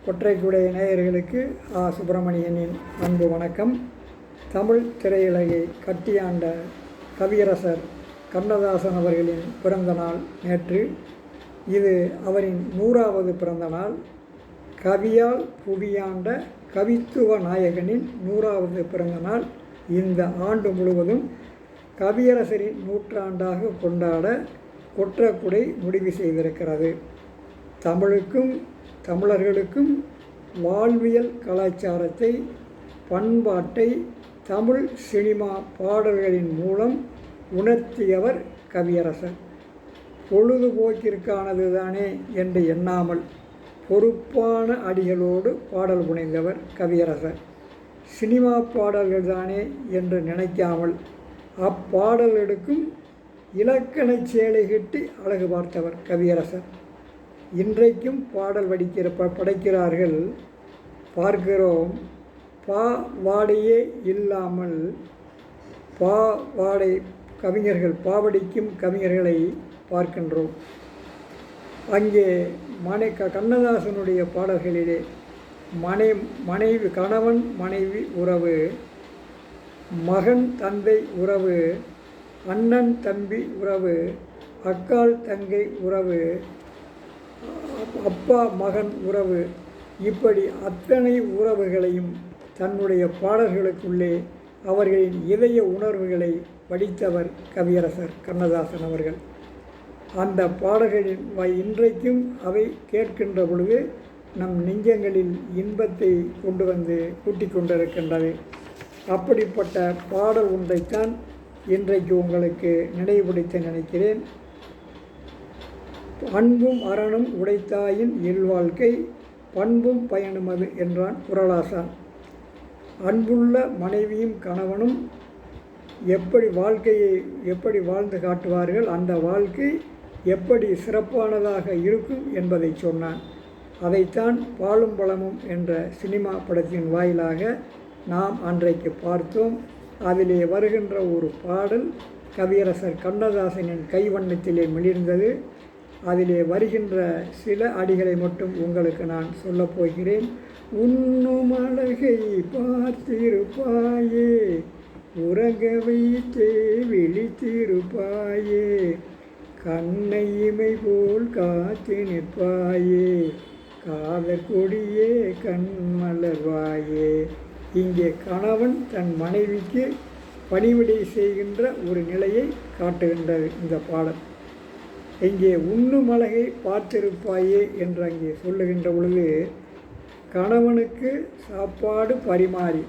கொற்றைக்குடை நேயர்களுக்கு சுப்பிரமணியனின் அன்பு வணக்கம். தமிழ் திரையுலகை கட்டியாண்ட கவியரசர் கண்ணதாசன் அவர்களின் பிறந்த நாள் நேற்று. இது அவரின் 100வது பிறந்த நாள். கவியால் புவியாண்ட கவித்துவ நாயகனின் 100வது பிறந்த நாள் இந்த ஆண்டு முழுவதும் கவியரசரின் நூற்றாண்டாக கொண்டாட கொற்றைக்குடை முடிவு செய்திருக்கிறது. தமிழுக்கும் தமிழர்களுக்கும் வாழ்வியல் கலாச்சாரத்தை, பண்பாட்டை தமிழ் சினிமா பாடல்களின் மூலம் உணர்த்தியவர் கவியரசர். பொழுதுபோக்கிற்கானது தானே என்று எண்ணாமல் பொறுப்பான அடிகளோடு பாடல் புனைந்தவர் கவியரசர். சினிமா பாடல்கள் தானே என்று நினைக்காமல் அப்பாடல்களுக்கும் இலக்கண சேலை கட்டி அழகு பார்த்தவர் கவியரசர். இன்றைக்கும் பாடல் படைக்கிறார்கள், பார்க்கிறோம். வாடையே இல்லாமல் வாடை கவிஞர்கள், பாவடிக்கும் கவிஞர்களை பார்க்கின்றோம். அங்கே கண்ணதாசனுடைய பாடல்களிலே மனைவி கணவன் மனைவி உறவு, மகன் தந்தை உறவு, அண்ணன் தம்பி உறவு, அக்காள் தங்கை உறவு, அப்பா மகன் உறவு, இப்படி அத்தனை உறவுகளையும் தன்னுடைய பாடல்களுக்குள்ளே அவர்களின் இதய உணர்வுகளை வடித்தவர் கவியரசர் கண்ணதாசன் அவர்கள். அந்த பாடல்களின் இன்றைக்கும் அவை கேட்கின்ற பொழுது நம் நெஞ்சங்களில் இன்பத்தை கொண்டு வந்து கூட்டிக் கொண்டிருக்கின்றது. அப்படிப்பட்ட பாடல் ஒன்றைத்தான் இன்றைக்கு உங்களுக்கு நினைவுபடுத்த நினைக்கிறேன். அன்பும் அறனும் உடைத்தாயின் இல்வாழ்க்கை, பண்பும் பயனுமது என்றான் குறளாசான். அன்புள்ள மனைவியும் கணவனும் எப்படி வாழ்ந்து காட்டுவார்கள், அந்த வாழ்க்கை எப்படி சிறப்பானதாக இருக்கும் என்பதை சொன்னான். அதைத்தான் பாலும் பழமும் என்ற சினிமா படத்தின் வாயிலாக நாம் அன்றைக்கு பார்த்தோம். அதிலே வருகின்ற ஒரு பாடல் கவியரசர் கண்ணதாசனின் கைவண்ணத்திலே மிளிர்ந்தது. அதிலே வருகின்ற சில அடிகளை மட்டும் உங்களுக்கு நான் சொல்லப் போகிறேன். உண்ணும் அழகை பார்த்திருப்பாயே, உறங்க வைத்தே விழித்திருப்பாயே, கண்ணை இமை போல் காத்து நிற்பாயே, காதற் கொடியே கண் மலர்வாயே. இங்கே கணவன் தன் மனைவிக்கு பணிவிடை செய்கின்ற ஒரு நிலையை காட்டுகின்றது இந்த பாடல். இங்கே உண்ணும் அழகை பார்த்திருப்பாயே என்று அங்கே சொல்லுகின்ற பொழுது, கணவனுக்கு சாப்பாடு பரிமாறி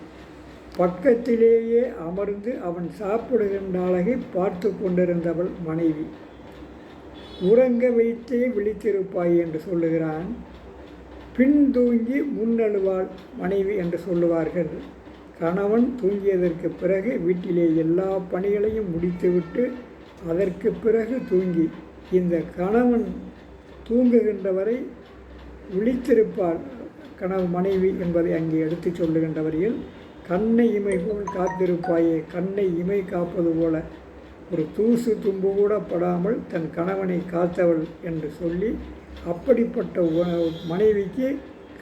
பக்கத்திலேயே அமர்ந்து அவன் சாப்பிடுகின்ற அழகை பார்த்து கொண்டிருந்தவள் மனைவி. உறங்க வைத்தே விழித்திருப்பாய் என்று சொல்லுகிறான். பின் தூங்கி முன்னழுவாள் மனைவி என்று சொல்லுவார்கள். கணவன் தூங்கியதற்கு பிறகு வீட்டிலே எல்லா பணிகளையும் முடித்துவிட்டு அதற்கு பிறகு தூங்கி, இந்த கணவன் தூங்குகின்றவரை விழித்திருப்பாள் மனைவி என்பதை அங்கே எடுத்து சொல்லுகின்றவர்கள். கண்ணை இமை போல் காத்திருப்பாயே, கண்ணை இமை காப்பது போல ஒரு தூசு தும்பு கூட படாமல் தன் கணவனை காத்தவள் என்று சொல்லி, அப்படிப்பட்ட மனைவிக்கு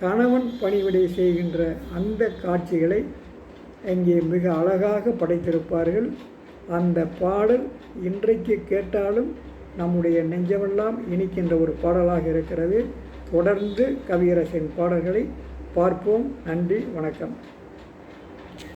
கணவன் பணிவிடை செய்கின்ற அந்த காட்சிகளை அங்கே மிக அழகாக படைத்திருப்பார்கள். அந்த பாடல் இன்றைக்கு கேட்டாலும் நம்முடைய நெஞ்சமெல்லாம் இனிக்கின்ற ஒரு பாடலாக இருக்கிறது. தொடர்ந்து கவியரசரின் பாடல்களை பார்ப்போம். நன்றி, வணக்கம்.